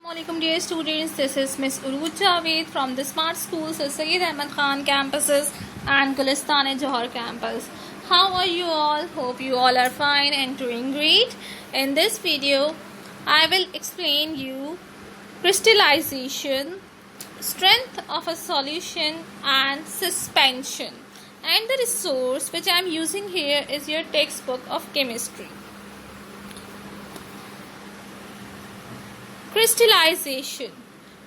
Assalamualaikum dear students, this is Miss Uruj Javed from the Smart Schools Sayyid Ahmad Khan campuses and Gulistan Johar campus. How are you all? Hope you all are fine and doing great. In this video, I will explain you crystallization, strength of a solution and suspension. And the resource which I am using here is your textbook of chemistry. Crystallization.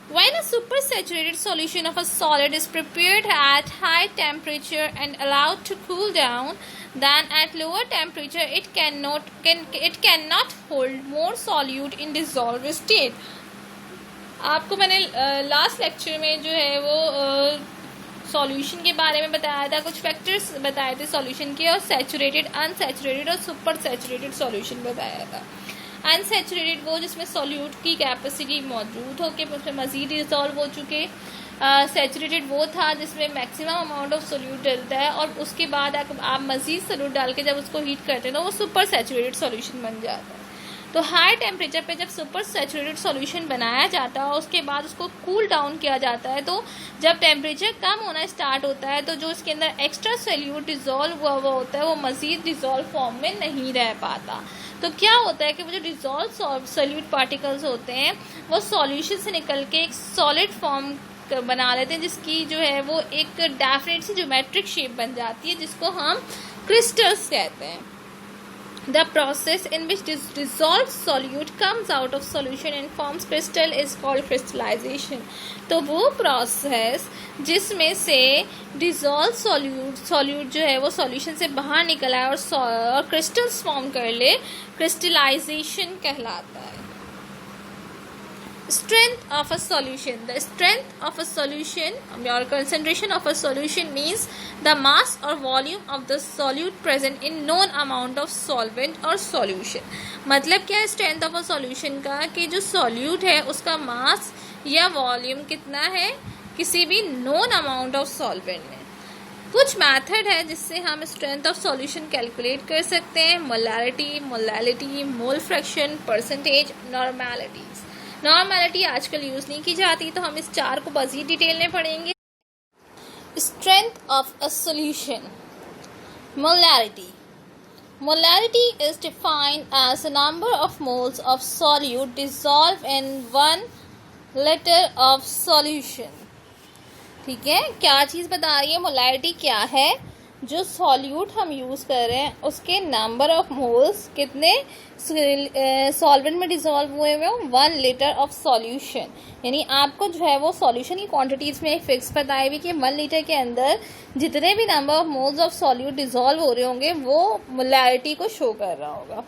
When a supersaturated solution of a solid is prepared at high temperature and allowed to cool down, then at lower temperature it cannot hold more solute in dissolved state. आपको मैंने last lecture में जो है वो solution के बारे में बताया था, कुछ फैक्टर्स बताए थे सॉल्यूशन के, और सैचुरेटेड, अनसैचुरेटेड और सुपर सैचुरेटेड सॉल्यूशन बताया था. अनसैचुरेटेड वो जिसमें सॉल्यूट की कैपेसिटी मौजूद हो के उसमें मजीद डिजॉल्व हो चुके. सैचुरेटेड वो था जिसमें मैक्सिमम अमाउंट ऑफ सोल्यूट डलता है और उसके बाद आप मजीद सोल्यूट डाल के जब उसको हीट करते हैं तो वो सुपर सैचुरेटेड सॉल्यूशन बन जाता है. तो हाई टेम्परेचर पे जब सुपर सैचुरेटेड सॉल्यूशन बनाया जाता है उसके बाद उसको कूल डाउन किया जाता है, तो जब टेम्परेचर कम होना स्टार्ट होता है तो जो इसके अंदर एक्स्ट्रा सोल्यूट डिजॉल्व हुआ होता है वो मजीद डिजॉल्व फॉर्म में नहीं रह पाता. तो क्या होता है कि वो जो डिजॉल्व सोल्यूट पार्टिकल्स होते हैं वो सॉल्यूशन से निकल के एक सॉलिड फॉर्म बना लेते हैं, जिसकी जो है वो एक डेफिनेट सी ज्योमेट्रिक शेप बन जाती है जिसको हम क्रिस्टल्स कहते हैं. The process in which this dissolved solute comes out of solution and forms crystal is called crystallization. तो वो प्रोसेस जिसमें से डिजॉल्व सॉल्यूट जो है वो सॉल्यूशन से बाहर निकला है और क्रिस्टल्स फॉर्म कर ले, क्रिस्टलाइजेशन कहलाता है. Strength of a solution. The strength of a solution or concentration of a solution means the mass or volume of the solute present in known amount of solvent or solution. मतलब क्या है strength of a solution का, कि जो solute है उसका mass या volume कितना है किसी भी known amount of solvent में. कुछ मेथड है जिससे हम स्ट्रेंथ ऑफ सॉल्यूशन कैलकुलेट कर सकते हैं. Molality, mole fraction, percentage, normalities. Normality आजकल यूज नहीं की जाती तो हम इस चार को मजीद डिटेल में पढ़ेंगे. Strength of a solution. Molarity is defined as the number of moles of solute dissolve in 1 litre of solution. ठीक है, क्या चीज़ बता रही है मोलारिटी क्या है? जो सॉल्यूट हम यूज़ कर रहे हैं उसके नंबर ऑफ मोल्स कितने सॉल्वेंट में डिसॉल्व हुए हुए 1 लीटर ऑफ सॉल्यूशन. यानी आपको जो है वो सॉल्यूशन की क्वांटिटीज में एक फिक्स बताई हुई कि 1 लीटर के अंदर जितने भी number of moles of solute dissolve हो रहे होंगे वो मोलारिटी को शो कर रहा होगा.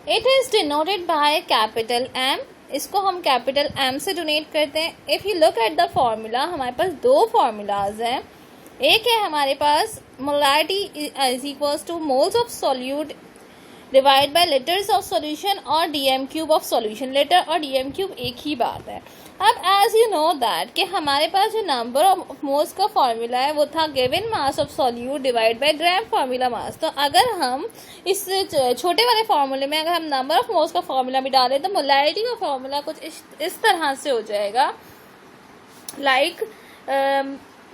It is denoted by capital M. इसको हम कैपिटल एम से डोनेट करते हैं. If you look at the formula, हमारे पास 2 फार्मूलाज हैं. एक है हमारे पास molarity is equals to moles of solute divide by litres of solution और DM cube of solution. Litre और डीएम क्यूब एक ही बात है. अब एज यू नो दैट कि हमारे पास जो नंबर ऑफ मोल्स का फॉर्मूला है वो था given mass of solute divide by gram formula mass. तो अगर हम इस छोटे वाले फार्मूले में अगर हम नंबर ऑफ मोल्स का फार्मूला भी डालें तो मोलारिटी का फार्मूला कुछ इस तरह से हो जाएगा, like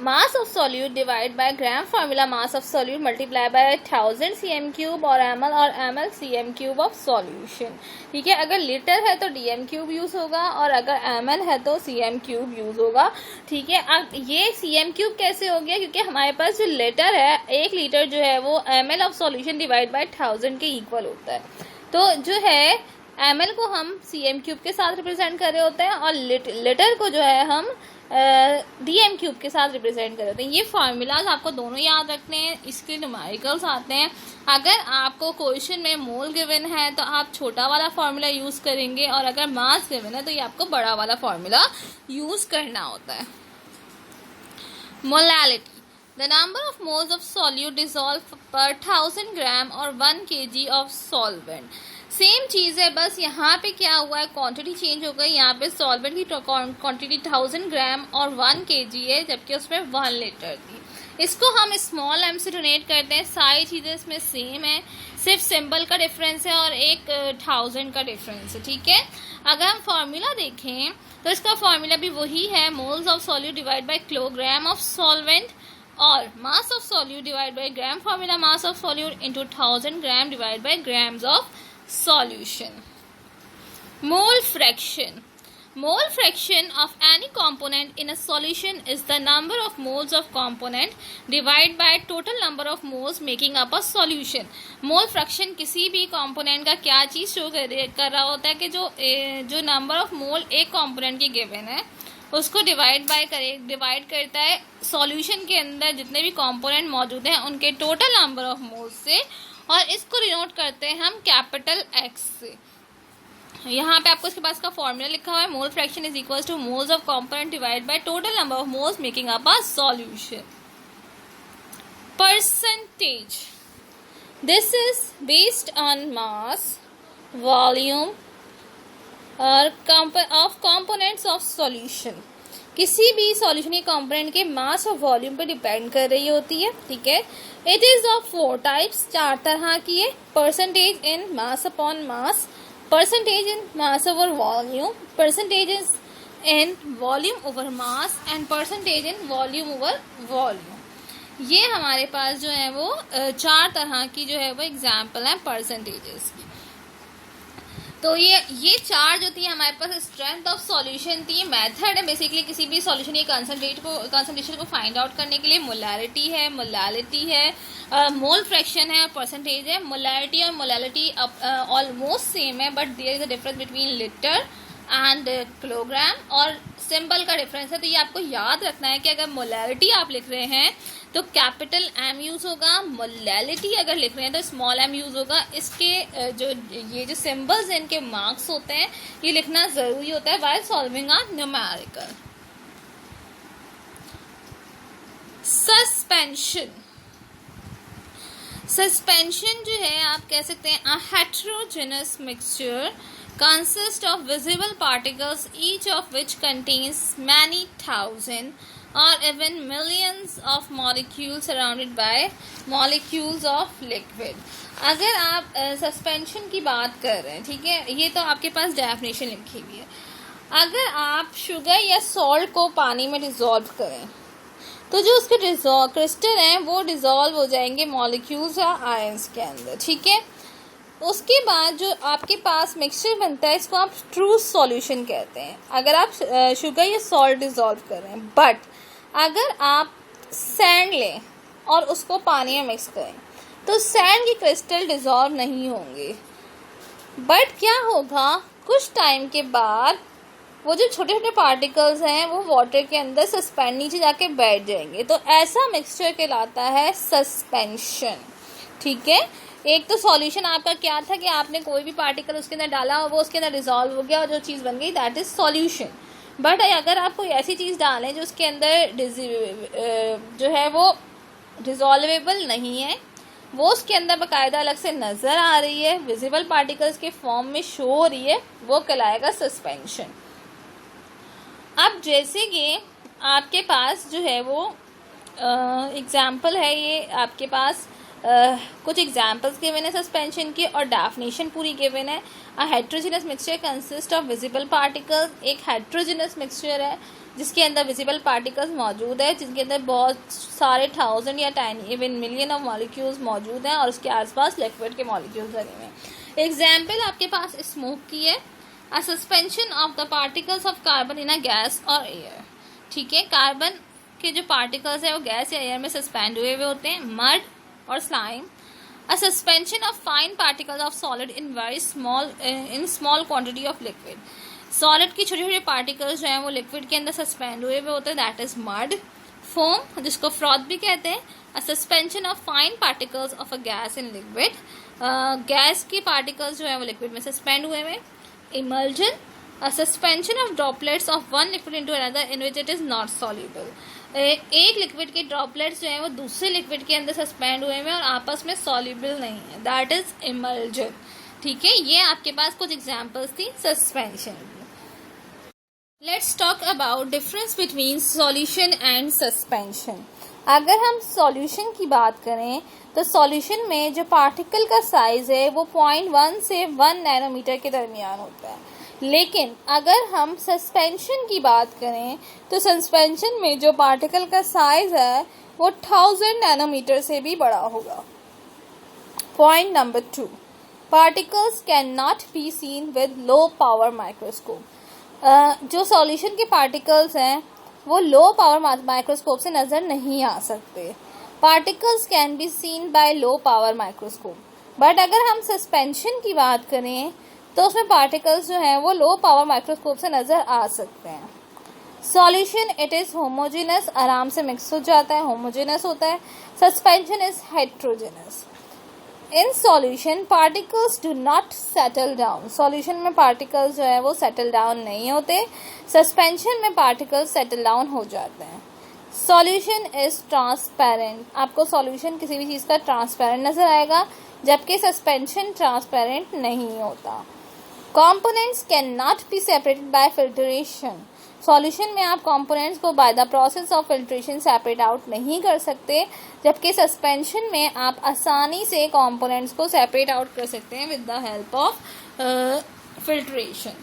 mass of solute divided by gram formula mass of solute multiply by 1000 cm cube और ml cm cube of solution. ठीक है, अगर लीटर है तो dm क्यूब यूज होगा और अगर ml है तो cm क्यूब यूज होगा. ठीक है, अब ये cm क्यूब कैसे हो गया? क्योंकि हमारे पास जो लीटर है 1 लीटर जो है वो ml of solution divide by 1000 के इक्वल होता है. तो जो है ml को हम cm क्यूब के साथ रिप्रेजेंट कर रहे होते हैं और लीटर को जो है हम डीएम क्यूब के साथ रिप्रेजेंट कर रहे हैं. ये फार्मूलाज आपको दोनों याद रखने हैं. इसके न्यूमेरिकल्स आते हैं. अगर आपको क्वेश्चन में मोल गिवन है तो आप छोटा वाला फार्मूला यूज करेंगे और अगर मास गिवन है तो ये आपको बड़ा वाला फार्मूला यूज करना होता है. Molality. The number of moles of solute dissolved per 1000 gram और 1 kg of solvent. सेम चीज़ है, बस यहाँ पे क्या हुआ है, क्वांटिटी चेंज हो गई. यहाँ पे सॉल्वेंट की क्वांटिटी 1000 ग्राम और 1 kg है जबकि उसमें 1 लीटर थी. इसको हम स्मॉल एम से डोनेट करते हैं. सारी चीज़ें इसमें सेम है. सिर्फ सिंबल का डिफरेंस है और एक 1000 का डिफरेंस है, ठीक है। अगर हम फॉर्मूला देखें तो इसका फॉर्मूला भी वही है, moles of solute divide by kilogram of solvent और mass of solute divide by gram formula mass of solute into 1000 gram divide by grams of solution. Mole fraction. Mole fraction of any component in a solution is the number of moles of component divided by total number of moles making up a solution. Mole fraction किसी भी component का क्या चीज show कर रहा होता है कि जो number of mole एक component की given है उसको डिवाइड करता है सॉल्यूशन के अंदर जितने भी कंपोनेंट मौजूद हैं उनके टोटल नंबर ऑफ मोल्स से, और इसको डिनोट करते हैं हम कैपिटल एक्स से। यहाँ पे आपको इसके पास का फॉर्मूला लिखा हुआ है, mole fraction is equal to moles of component divide by total number of moles making up a solution. Percentage, this is based on mass volume और ऑफ कंपोनेंट्स ऑफ सॉल्यूशन। किसी भी सॉल्यूशन के component के मास और volume पे depend कर रही होती है, ठीक है। इट इज ऑफ 4 टाइप्स, 4 तरह की है। Percentage in mass upon mass, percentage in mass over volume, percentages in volume over mass and percentage in volume over volume। ये हमारे पास जो है वो 4 तरह की जो है वो एग्जाम्पल है परसेंटेजेस की। तो ये 4 जो थी हमारे पास स्ट्रेंथ ऑफ सॉल्यूशन थी। मेथड है बेसिकली किसी भी सॉल्यूशन की कंसंट्रेशन को फाइंड आउट करने के लिए। मोलैरिटी है, मोलालिटी है, मोल फ्रैक्शन है और परसेंटेज है। मोलैरिटी और मोलालिटी ऑलमोस्ट सेम है, but there is a difference between litre and kilogram, और सिंबल का डिफरेंस है। तो ये आपको याद रखना है कि अगर मोलैरिटी आप लिख रहे हैं तो कैपिटल एम यूज होगा, मोलैलिटी अगर लिख रहे हैं तो स्मॉल एम यूज होगा। इसके जो सिंबल्स हैं इनके मार्क्स होते हैं, ये लिखना जरूरी होता है while solving a numerical. Suspension जो है आप कह सकते हैं a heterogeneous mixture consists of visible particles each of which contains many thousand or even millions of molecules surrounded by molecules of liquid। अगर आप सस्पेंशन की बात कर रहे हैं, ठीक है, ये तो आपके पास डेफिनेशन लिखी हुई है। अगर आप शुगर या सॉल्ट को पानी में डिसॉल्व करें तो जो उसके क्रिस्टल हैं वो डिसॉल्व हो जाएंगे मॉलिक्यूल्स या आयंस के अंदर, ठीक है। उसके बाद जो आपके पास मिक्सचर बनता है इसको आप ट्रू सॉल्यूशन कहते हैं, अगर आप शुगर या सॉल्ट डिसॉल्व कर रहे हैं। बट अगर आप सैंड लें और उसको पानी में मिक्स करें तो सैंड के क्रिस्टल डिसॉल्व नहीं होंगे, बट क्या होगा कुछ टाइम के बाद वो जो छोटे छोटे पार्टिकल्स हैं वो वाटर के अंदर सस्पेंड नीचे जाके बैठ जाएंगे। तो ऐसा मिक्सचर कहलाता है सस्पेंशन, ठीक है। एक तो सॉल्यूशन आपका क्या था कि आपने कोई भी पार्टिकल उसके अंदर डाला और वो उसके अंदर डिसॉल्व हो गया और जो चीज़ बन गई दैट इज सॉल्यूशन। बट अगर आप कोई ऐसी चीज़ डालें जो उसके अंदर जो है वो डिसॉल्वेबल नहीं है, वो उसके अंदर बाकायदा अलग से नज़र आ रही है, विजिबल पार्टिकल्स के फॉर्म में शो हो रही है, वो कहलाएगा सस्पेंशन। अब जैसे कि आपके पास जो है वो एग्जाम्पल है, ये आपके पास कुछ एग्जाम्पल्स गिवन है सस्पेंशन की और डेफिनेशन पूरी गिवन है। A heterogeneous mixture consist of visible particles, एक हेटेरोजेनस मिक्सचर है जिसके अंदर विजिबल पार्टिकल्स मौजूद है, जिसके अंदर बहुत सारे 1000 या 10 इवन मिलियन ऑफ मॉलिक्यूल्स मौजूद हैं और उसके आसपास लिक्विड के मॉलिक्यूल्स लगे हुए हैं। एग्जाम्पल आपके पास स्मोक की है, अ suspension of the particles of carbon in a gas और एयर, ठीक है। कार्बन के जो पार्टिकल्स है वो गैस या एयर में सस्पेंड हुए हुए होते हैं। मड और slime, a suspension of fine particles of solid in very small quantity of liquid, solid की छोटे छोटे पार्टिकल्स जो हैं वो लिक्विड के अंदर सस्पेंड हुए हुए होते हैं, दैट इज मड। फोम, जिसको फ्रॉथ भी कहते हैं, अ suspension of fine particles of a gas in liquid, gas की पार्टिकल्स जो है वो लिक्विड में सस्पेंड हुए हुए। Emulsion, a suspension of droplets of one liquid into another in which it is not soluble, एक लिक्विड के ड्रॉपलेट्स जो है वो दूसरे लिक्विड के अंदर सस्पेंड हुए हैं और आपस में सॉल्युबल नहीं है, दैट इज इमल्जन, ठीक है। ये आपके पास कुछ एग्जांपल्स थी सस्पेंशन की। Let's talk about difference between solution and suspension. अगर हम सॉल्यूशन की बात करें तो सॉल्यूशन में जो पार्टिकल का साइज है वो 0.1 से 1 नैनोमीटर के दरमियान होता है, लेकिन अगर हम सस्पेंशन की बात करें तो सस्पेंशन में जो पार्टिकल का साइज है वो 1000 नैनोमीटर से भी बड़ा होगा। Point number 2, particles can not be seen with low power microscope. जो सॉल्यूशन के पार्टिकल्स हैं वो लो पावर माइक्रोस्कोप से नज़र नहीं आ सकते। Particles can be seen by low power microscope, but अगर हम सस्पेंशन की बात करें तो उसमें पार्टिकल्स जो हैं वो लो पावर माइक्रोस्कोप से नज़र आ सकते हैं। सॉल्यूशन इट इज़ होमोजेनस, आराम से मिक्स हो जाता है, होमोजेनस होता है। Suspension is heterogeneous. In solution particles do not settle down. Solution में पार्टिकल्स जो है वो सेटल डाउन नहीं होते, सस्पेंशन में पार्टिकल्स सेटल डाउन हो जाते हैं। Solution is transparent. आपको सॉल्यूशन किसी भी चीज़ का ट्रांसपेरेंट नजर आएगा, जबकि सस्पेंशन ट्रांसपेरेंट नहीं होता। Components can not be separated by filtration. Solution में आप कंपोनेंट्स को by the process of filtration separate out नहीं कर सकते, जबकि सस्पेंशन में आप आसानी से कंपोनेंट्स को सेपरेट आउट कर सकते हैं with the help of filtration.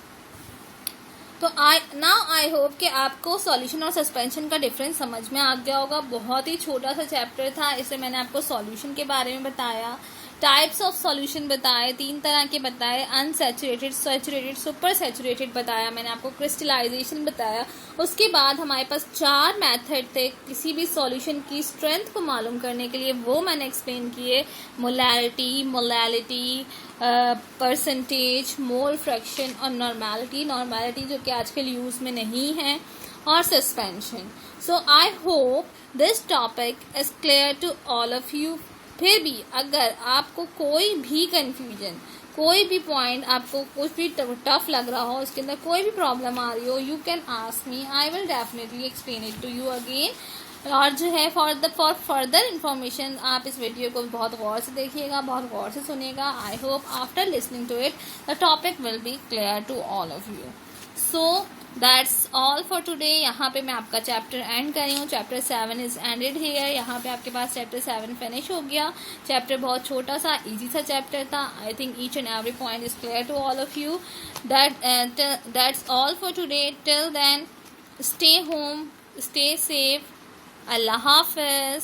तो आई होप कि आपको सॉल्यूशन और सस्पेंशन का डिफरेंस समझ में आ गया होगा। बहुत ही छोटा सा चैप्टर था, इससे मैंने आपको सॉल्यूशन के बारे में बताया, टाइप्स ऑफ सॉल्यूशन बताए, 3 तरह के बताए, अनसैचुरेटेड, सैचुरेटेड, सुपर सैचुरेटेड बताया, मैंने आपको क्रिस्टलाइजेशन बताया। उसके बाद हमारे पास 4 मेथड थे किसी भी सॉल्यूशन की स्ट्रेंथ को मालूम करने के लिए, वो मैंने एक्सप्लेन किए। Molarity, molality, percentage, mole fraction और नॉर्मेलिटी। नॉर्मेलिटी जो कि आजकल यूज़ में नहीं है, और suspension. So I hope this topic is clear to all of you. फिर भी अगर आपको कोई भी कंफ्यूजन, कोई भी पॉइंट आपको कुछ भी टफ लग रहा हो, उसके अंदर कोई भी प्रॉब्लम आ रही हो, you can ask me, I will definitely explain it to you again. और जो है फॉर फर्दर इन्फॉर्मेशन आप इस वीडियो को बहुत गौर से देखिएगा, बहुत गौर से सुनिएगा। I hope after listening to it the topic will be clear to all of you. So that's all for today. यहाँ पे मैं आपका चैप्टर एंड कर रही हूँ। Chapter 7 is ended here. यहाँ पे आपके पास चैप्टर 7 फिनिश हो गया। चैप्टर बहुत छोटा सा इजी सा चैप्टर था। I think each and every point is clear to all of you. That's all for today. Till then stay home, stay safe. अल्लाह हाफिज।